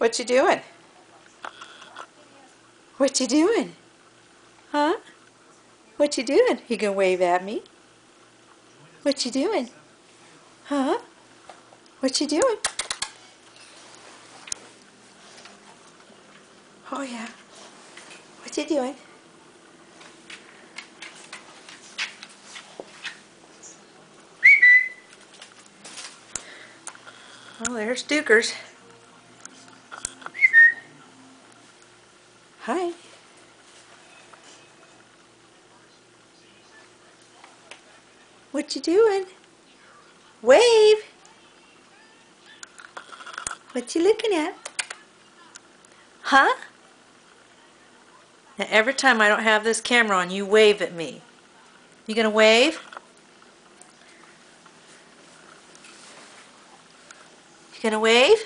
What you doing? What you doing? Huh? What you doing? You gonna wave at me? What you doing? Huh? What you doing? Oh yeah. What you doing? Oh, there's Dukers. Hi. What you doing? Wave. What you looking at? Huh? Now, every time I don't have this camera on, you wave at me. You gonna wave? You gonna wave?